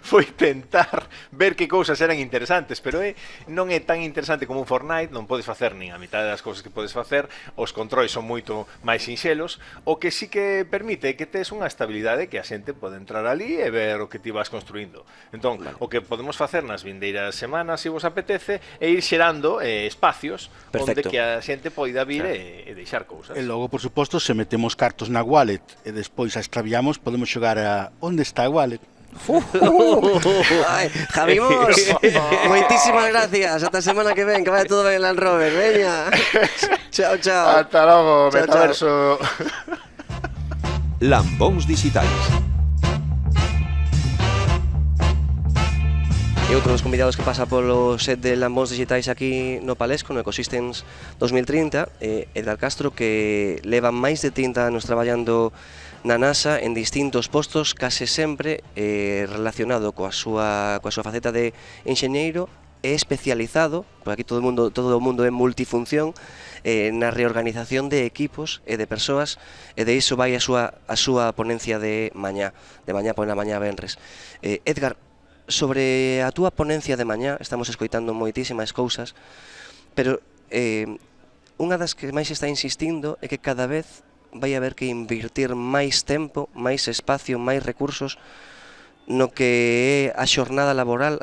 foi tentar ver que cousas eran interesantes, pero non é tan interesante como un Fortnite, non podes facer nin a mitad das cousas que podes facer, os controis son moito máis sinxelos, o que sí que permite que tes unha estabilidade que a xente pode entrar ali e ver o que ti vas construindo. Entón, o que podemos facer nas vindeiras semanas, se vos apetece, é ir xerando espacios onde que a xente poida vir e deixar cousas. E logo, por suposto, se metemos cartos na wallet e despois a extraviamos, podemos xogar a onde está a wallet. Ay, Javi Mos, moitísimas gracias. Ata a semana que ven, que vaya todo ben en Land Rover. Veña. Chao. Ata logo, metaverso. Lambóns Dixitais. E outro dos convidados que pasa polo set de Lambóns Dixitais aquí no Palesco, no Ecosystems 2030, é Edgar Castro, que leva máis de 30 anos traballando na NASA en distintos postos, case sempre relacionado coa súa faceta de enxeñeiro é especializado, porque aquí todo o mundo é multifunción, na reorganización de equipos e de persoas, e de iso vai a súa ponencia de mañá pola mañá venres. Edgar, sobre a túa ponencia de mañá, estamos escoitando moitísimas cousas, pero unha das que máis está insistindo é que cada vez vai haber que invertir máis tempo, máis espacio, máis recursos no que é a jornada laboral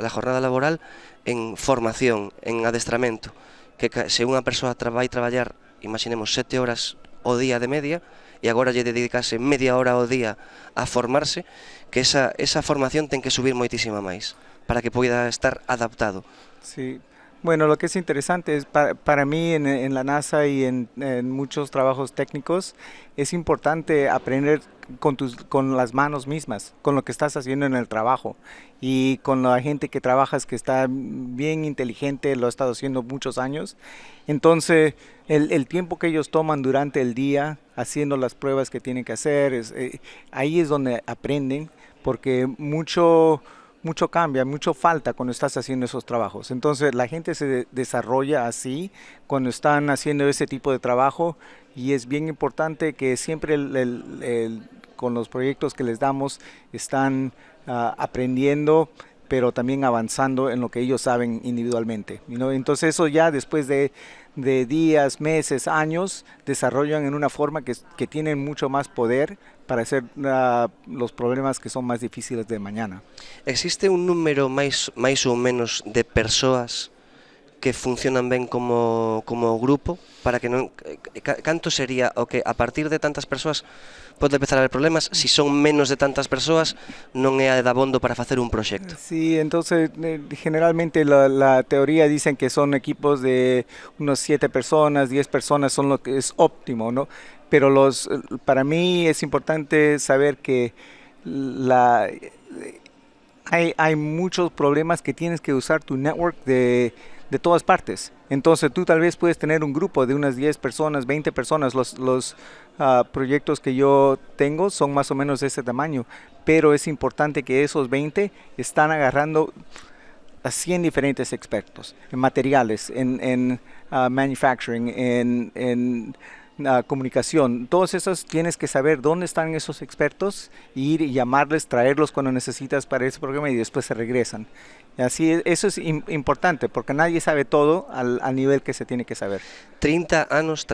en formación, en adestramento, que se unha persoa vai traballar, imaginemos, 7 horas ao día de media, e agora lle dedicase media hora ao día a formarse, que esa formación ten que subir moitísima máis, para que poida estar adaptado. Sí. Bueno, lo que es interesante es para mí en la NASA y en muchos trabajos técnicos es importante aprender con las manos mismas, con lo que estás haciendo en el trabajo y con la gente que trabajas que está bien inteligente, lo ha estado haciendo muchos años. Entonces el tiempo que ellos toman durante el día haciendo las pruebas que tienen que hacer, ahí es donde aprenden, porque mucho cambia, mucho falta cuando estás haciendo esos trabajos. Entonces la gente se desarrolla así cuando están haciendo ese tipo de trabajo, y es bien importante que siempre con los proyectos que les damos están aprendiendo, pero también avanzando en lo que ellos saben individualmente, ¿no? Entonces eso ya después de días, meses, años, desarrollan en una forma que tienen mucho más poder para hacer los problemas que son más difíciles de mañana. Existe un número máis ou menos de persoas que funcionan ben como grupo, para que non canto sería o que a partir de tantas persoas pode empezar a haber problemas? Si son menos de tantas persoas, non é dabondo para facer un proxecto. Sí, entonces generalmente la teoría dicen que son equipos de unos 7 personas, 10 personas son lo que es óptimo, ¿no? Pero para mí es importante saber que hay muchos problemas que tienes que usar tu network de todas partes. Entonces tú tal vez puedes tener un grupo de unas 10 personas, 20 personas. Los proyectos que yo tengo son más o menos de ese tamaño, pero es importante que esos 20 están agarrando a 100 diferentes expertos en materiales, en manufacturing, en comunicación. Todos esos tienes que saber dónde están esos expertos, ir y llamarles, traerlos cuando necesitas para ese programa, y después se regresan. Así, eso es importante, porque nadie sabe todo al nivel que se tiene que saber. 30 anos,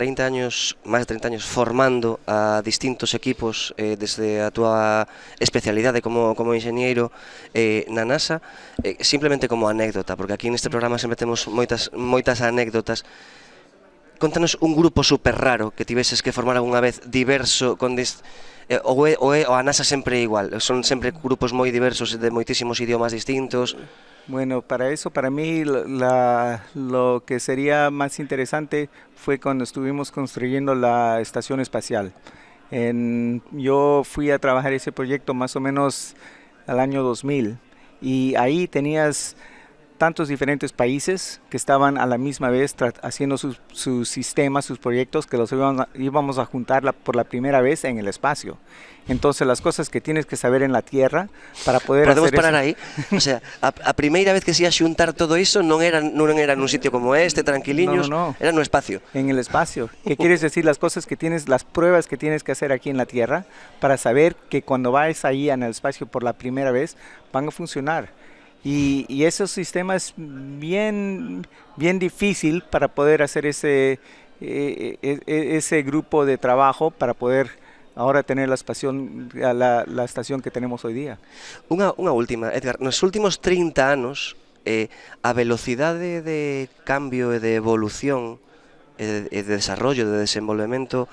máis de 30 años formando a distintos equipos desde a túa especialidade como enxeñeiro na NASA, simplemente como anécdota, porque aquí neste programa sempre temos moitas anécdotas. Contanos un grupo super raro que tiveses que formar algunha vez, diverso, ou a NASA sempre igual, son sempre grupos moi diversos de moitísimos idiomas distintos. Bueno, para mí lo que sería más interesante fue cuando estuvimos construyendo la estación espacial. Yo fui a trabajar ese proyecto más o menos al año 2000, y ahí tenías tantos diferentes países que estaban a la misma vez haciendo sus sistemas, sus proyectos, que los íbamos a juntar por la primera vez en el espacio. Entonces las cosas que tienes que saber en la Tierra para poder Podemos hacer parar eso. aí? O sea, a primeira vez que se ia xuntar todo iso non era nun sitio como este, tranquiliños, No. era no espacio. En el espacio. ¿Qué quieres decir? Las pruebas que tienes que hacer aquí en la Tierra para saber que cuando vayas ahí en el espacio por la primera vez van a funcionar. Y esos sistemas bien difícil para poder hacer ese grupo de trabajo para poder ahora tener la estación que tenemos hoy día. Unha última, Edgar, nos últimos 30 anos a velocidade de cambio e de evolución e de desarrollo, de desenvolvemento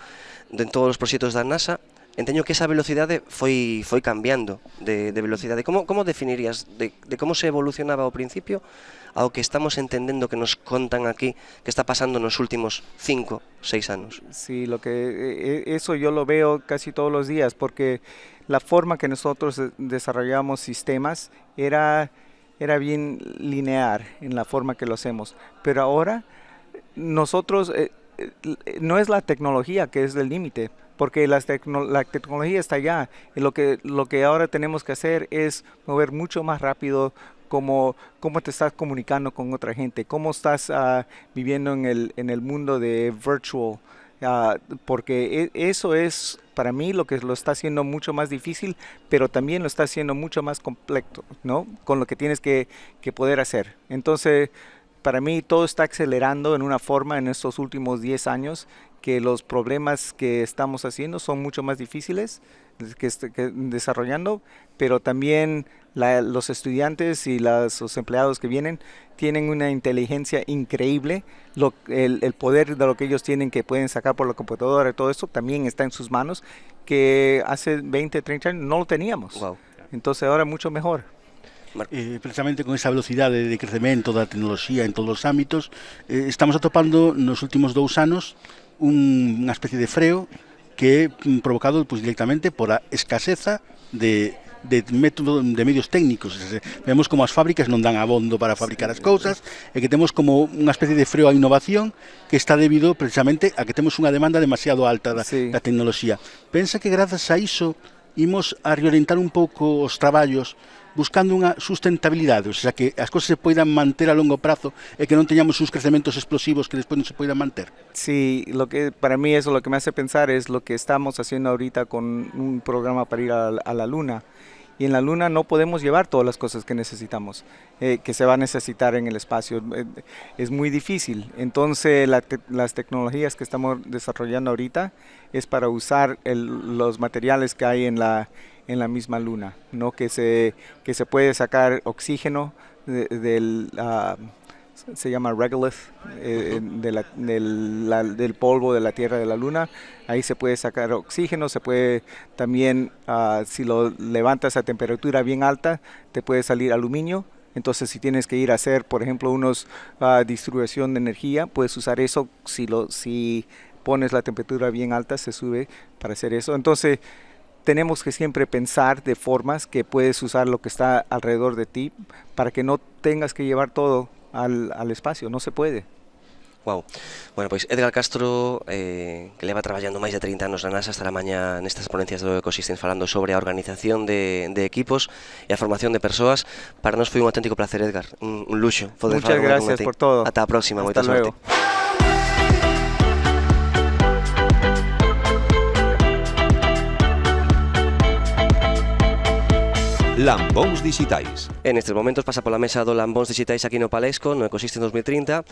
de todos os proxectos da NASA, enteño que esa velocidade foi cambiando de velocidade. Como definirías de como se evolucionaba ao principio ao que estamos entendendo que nos contan aquí que está pasando nos últimos 5, 6 anos? Sí, eso yo lo veo casi todos los días, porque la forma que nosotros desarrollamos sistemas era bien lineal en la forma que lo hacemos, pero ahora nosotros no es la tecnología que es el límite, porque la tecnología está allá, y lo que ahora tenemos que hacer es mover mucho más rápido cómo te estás comunicando con otra gente, cómo estás viviendo en el mundo de virtual, porque eso es para mí lo que lo está haciendo mucho más difícil, pero también lo está haciendo mucho más complejo, ¿no? Con lo que tienes que poder hacer. Entonces, para mí todo está acelerando en una forma en estos últimos 10 años que los problemas que estamos haciendo son mucho más difíciles que desarrollando, pero también los estudiantes y los empleados que vienen tienen una inteligencia increíble, el poder de lo que ellos tienen que pueden sacar por la computadora y todo eso también está en sus manos, que hace 20, 30 años no lo teníamos. Wow. Entonces ahora mucho mejor. Precisamente con esa velocidade de crecemento da tecnoloxía en todos os ámbitos, estamos atopando nos últimos 2 anos unha especie de freo que é provocado pues, directamente por a escaseza de medios técnicos. Vemos como as fábricas non dan abondo para fabricar as cousas e que temos como unha especie de freo á innovación que está debido precisamente a que temos unha demanda demasiado alta da tecnoloxía. Pensa que grazas a iso imos a reorientar un pouco os traballos buscando unha sustentabilidade, o sea, que as cousas se poidan manter a longo prazo e que non teñamos uns crecementos explosivos que despois non se poidan manter. Sí, lo que para mí eso lo que me hace pensar es lo que estamos haciendo ahorita con un programa para ir a la Luna. Y en la Luna no podemos llevar todas las cosas que necesitamos, que se va a necesitar en el espacio. Es muy difícil. Entonces las tecnologías que estamos desarrollando ahorita es para usar los materiales que hay en la misma Luna, ¿no? Que se puede sacar oxígeno se llama regolith, del polvo de la Tierra de la Luna. Ahí se puede sacar oxígeno, se puede también, si lo levantas a temperatura bien alta, te puede salir aluminio. Entonces, si tienes que ir a hacer, por ejemplo, distribución de energía, puedes usar eso. Si pones la temperatura bien alta, se sube para hacer eso. Entonces, tenemos que siempre pensar de formas que puedes usar lo que está alrededor de ti para que no tengas que llevar todo al espacio, no se puede. Wow. Bueno, pois Edgar Castro, que leva traballando máis de 30 anos na NASA, estará mañá nestas ponencias do Ecosystems falando sobre a organización de equipos e a formación de persoas. Para nós foi un auténtico placer, Edgar, un luxo. Muchas gracias por todo. Ata a próxima, moita sorte. Lambóns Dixitais. En estes momentos pasa pola mesa do Lambóns Dixitais aquí no Palesco, no Ecosystems 2030,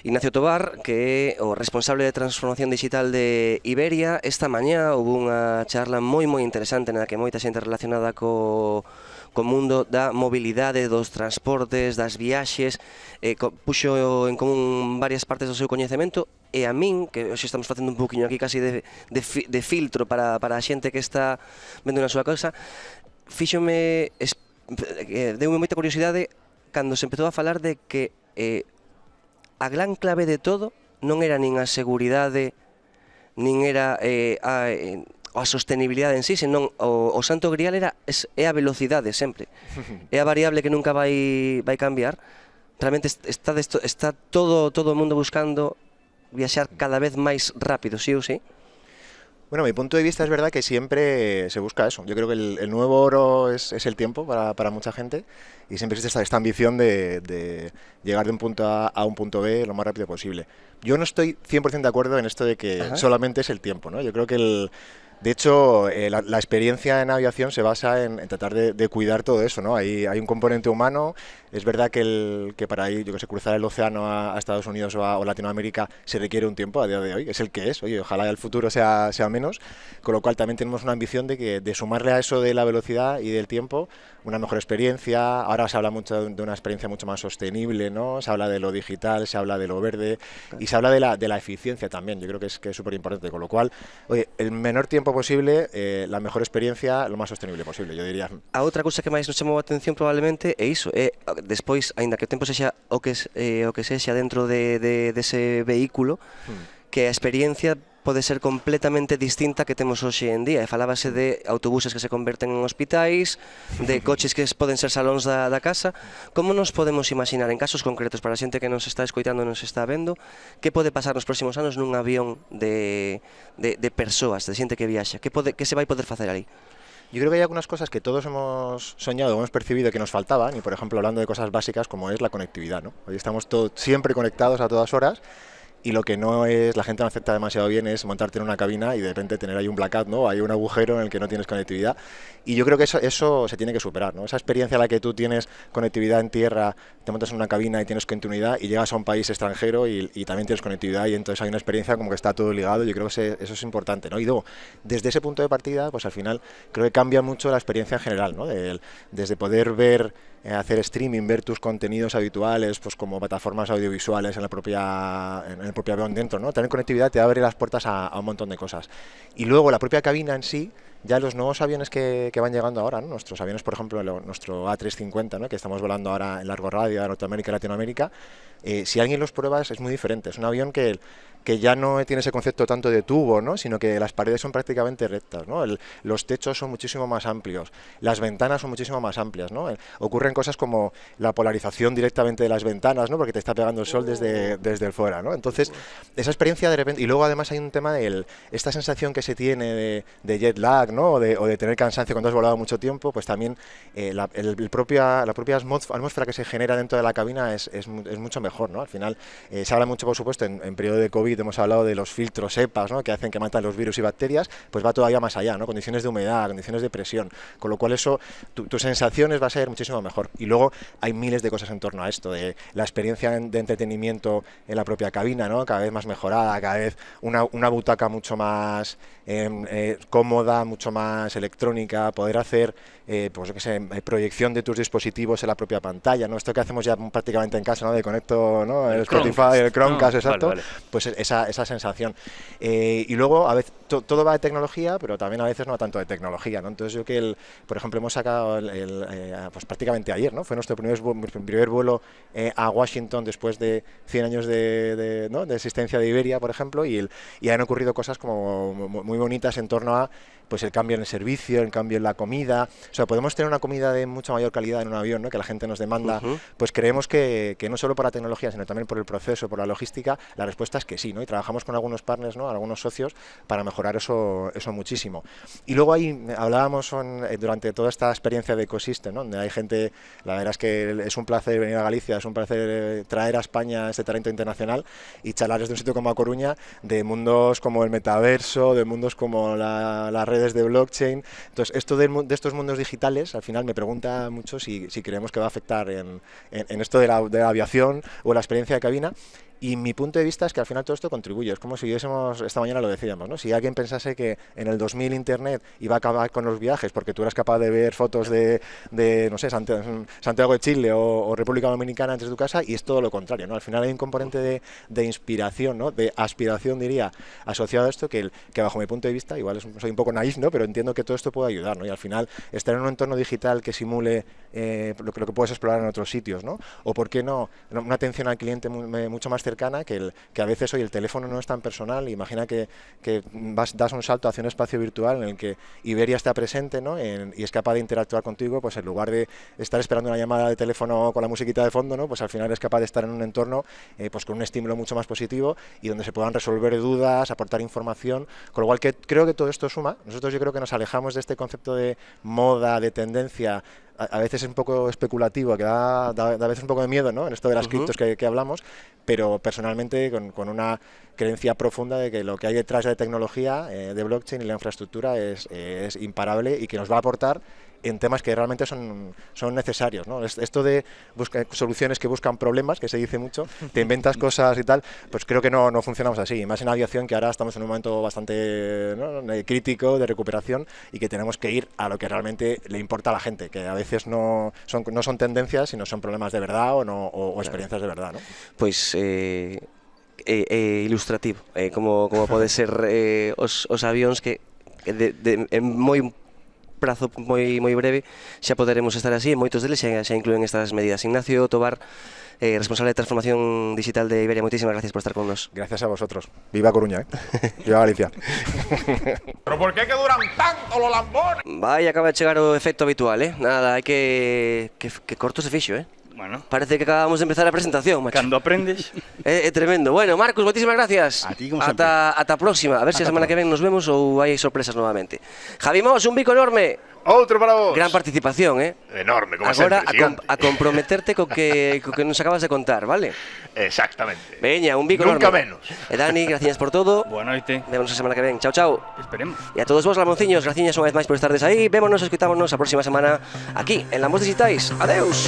Ignacio Tobar, que é o responsable de transformación digital de Iberia. Esta mañá houve unha charla moi interesante na que moita xente relacionada co mundo da mobilidade, dos transportes, das viaxes, puxo en común varias partes do seu coñecemento, e a min, que hoxe estamos facendo un poquinho aquí casi de filtro para a xente que está vendo na súa casa, deume moita curiosidade cando se empezou a falar de que a gran clave de todo non era nin a seguridade, nin era a sostenibilidade en sí, senón o santo grial é a velocidade sempre. É a variable que nunca vai cambiar. Realmente está todo o mundo buscando viaxar cada vez máis rápido, sí ou sí. Bueno, mi punto de vista es verdad que siempre se busca eso. Yo creo que el nuevo oro es el tiempo para mucha gente y siempre existe esta ambición de llegar de un punto A a un punto B lo más rápido posible. Yo no estoy 100% de acuerdo en esto de que solamente es el tiempo, ¿no? Yo creo que de hecho, la experiencia en aviación se basa en tratar de cuidar todo eso, ¿no? Hay un componente humano. Es verdad que para ir, cruzar el océano a Estados Unidos o Latinoamérica se requiere un tiempo a día de hoy. Es el que es. Oye, ojalá el futuro sea menos. Con lo cual también tenemos una ambición de sumarle a eso de la velocidad y del tiempo una mejor experiencia. Ahora se habla mucho de una experiencia mucho más sostenible, ¿no? Se habla de lo digital, se habla de lo verde y se habla de la eficiencia también. Yo creo que es súper importante. Con lo cual, oye, el menor tiempo posible, la mejor experiencia, lo más sostenible posible, yo diría. A outra cousa que máis nos chamou a atención probablemente é iso, despois, aínda que o tempo sexa o que sexa dentro dese vehículo, que a experiencia pode ser completamente distinta que temos hoxe en día. Falábase de autobuses que se converten en hospitais, de coches que poden ser salóns da casa. Como nos podemos imaginar en casos concretos para a xente que nos está escoitando e nos está vendo, que pode pasar nos próximos anos nun avión de persoas, de xente que viaxa? Que se vai poder facer ali? yo creo que hay algunas cosas que todos hemos soñado, hemos percibido que nos faltaban, y por ejemplo hablando de cosas básicas como es la conectividad, ¿no? Hoy estamos siempre conectados a todas horas, y lo que no es, la gente no acepta demasiado bien es montarte en una cabina y de repente tener ahí un blackout, ¿no? Hay un agujero en el que no tienes conectividad, y yo creo que eso se tiene que superar, ¿no? Esa experiencia en la que tú tienes conectividad en tierra, te montas en una cabina y tienes continuidad, y llegas a un país extranjero y también tienes conectividad, y entonces hay una experiencia como que está todo ligado. Yo creo que eso es importante, ¿no? Y luego, desde ese punto de partida, pues al final creo que cambia mucho la experiencia en general, ¿no? Desde poder ver, hacer streaming, ver tus contenidos habituales, pues como plataformas audiovisuales en el propio avión dentro, ¿no? Tener conectividad te abre las puertas a un montón de cosas. Y luego la propia cabina en sí, ya los nuevos aviones que van llegando ahora, ¿no? Nuestros aviones, por ejemplo, nuestro A350, ¿no? Que estamos volando ahora en largo radio a Norteamérica y Latinoamérica, si alguien los prueba es muy diferente. Es un avión que ya no tiene ese concepto tanto de tubo, ¿no? Sino que las paredes son prácticamente rectas, ¿no? Los techos son muchísimo más amplios, las ventanas son muchísimo más amplias, ¿no? Ocurren cosas como la polarización directamente de las ventanas, ¿no? Porque te está pegando el sol desde el fuera, ¿no? Entonces, esa experiencia de repente, y luego además hay un tema de esta sensación que se tiene de jet lag, ¿no? O de tener cansancio cuando has volado mucho tiempo, pues también la propia atmósfera que se genera dentro de la cabina es mucho mejor, ¿no? Al final se habla mucho, por supuesto, en periodo de COVID hemos hablado de los filtros EPAs, ¿no? Que hacen que matan los virus y bacterias, pues va todavía más allá, ¿no? Condiciones de humedad, condiciones de presión, con lo cual eso, tus sensaciones va a ser muchísimo mejor. Y luego hay miles de cosas en torno a esto, de la experiencia de entretenimiento en la propia cabina, ¿no? Cada vez más mejorada, cada vez una butaca mucho más cómoda, mucho más electrónica, poder hacer pues yo qué sé, proyección de tus dispositivos en la propia pantalla, ¿no? Esto que hacemos ya prácticamente en casa, ¿no? De conecto, ¿no? El Spotify, el Chromecast, exacto. Vale. Pues esa sensación. Y luego a veces todo va de tecnología, pero también a veces no tanto de tecnología, ¿no? Entonces yo por ejemplo, hemos sacado pues prácticamente ayer, ¿no? Fue nuestro primer vuelo a Washington después de 100 años de existencia de Iberia, por ejemplo, y han ocurrido cosas como muy bonitas en torno a pues el cambio en el servicio, el cambio en la comida. O sea, podemos tener una comida de mucha mayor calidad en un avión, ¿no? Que la gente nos demanda. Pues creemos que no solo por la tecnología, sino también por el proceso, por la logística, la respuesta es que sí, ¿no? Y trabajamos con algunos partners, ¿no? Algunos socios para mejorar eso muchísimo. Y luego ahí hablábamos durante toda esta experiencia de ecosystem, ¿no? Donde hay gente, la verdad es que es un placer venir a Galicia, es un placer traer a España este talento internacional y charlar desde un sitio como A Coruña de mundos como el metaverso, de mundos como las redes de blockchain. Entonces, esto de estos mundos digitales, al final me pregunta mucho si creemos que va a afectar en esto de la aviación o la experiencia de cabina. Y mi punto de vista es que al final todo esto contribuye. Es como si viésemos, esta mañana lo decíamos, ¿no? Si alguien pensase que en el 2000 Internet iba a acabar con los viajes porque tú eras capaz de ver fotos de no sé, Santiago de Chile o República Dominicana antes de tu casa, y es todo lo contrario, ¿no? Al final hay un componente de inspiración, ¿no? De aspiración, diría, asociado a esto que bajo mi punto de vista, igual soy un poco naif, ¿no? Pero entiendo que todo esto puede ayudar, ¿no? Y al final estar en un entorno digital que simule lo que puedes explorar en otros sitios, ¿no? O por qué no, una atención al cliente mucho más cercana, que a veces hoy el teléfono no es tan personal. Imagina que das un salto hacia un espacio virtual en el que Iberia está presente, ¿no? Y es capaz de interactuar contigo, pues en lugar de estar esperando una llamada de teléfono con la musiquita de fondo, ¿no? Pues al final es capaz de estar en un entorno pues con un estímulo mucho más positivo y donde se puedan resolver dudas, aportar información, con lo cual que creo que todo esto suma. Nosotros yo creo que nos alejamos de este concepto de moda, de tendencia, a veces es un poco especulativo, que da a veces un poco de miedo, ¿no? En esto de las criptos que hablamos, pero personalmente con una creencia profunda de que lo que hay detrás de tecnología, de blockchain y la infraestructura es imparable y que nos va a aportar en temas que realmente son necesarios, ¿no? Esto de buscar soluciones que buscan problemas, que se dice mucho, te inventas cosas y tal, pues creo que no funcionamos así, más en aviación, que ahora estamos en un momento bastante, ¿no? crítico de recuperación y que tenemos que ir a lo que realmente le importa a la gente, que a veces no son tendencias, sino son problemas de verdad o experiencias de verdad, ¿no? Pues ilustrativo, como pode ser os avións que en moi prazo moi breve xa poderemos estar así, e moitos deles xa incluen estas medidas. Ignacio Tobar, responsable de transformación digital de Iberia, moitísimas gracias por estar con nos. Gracias a vosotros. Viva Coruña, Viva Galicia. ¿Pero por qué que duran tanto los lambones? Vai, acaba de chegar o efecto habitual, Nada, hai que corto se fixo, Bueno, parece que acabamos de empezar a presentación, macho. Cando aprendes. É tremendo. Bueno, Marcos, moitísimas gracias. A ti, como sempre. Ata a próxima. A ver se a semana que ven nos vemos ou hai sorpresas novamente. Javi Mos, un bico enorme. Outro para vos. Gran participación, Enorme, como Agora sempre, gigante. a comprometerte co que nos acabas de contar, vale? Exactamente. Veña, un bico Nunca enorme. menos. E Dani, gracias por todo. Boa noite. Vémonos a semana que ven. Chao, chao. Esperemos. E a todos vos, Lamonciños, graciñas unha vez máis por estardes aí. Vémonos e escutámonos a próxima semana aquí, en Lambos Digitais. Adeus.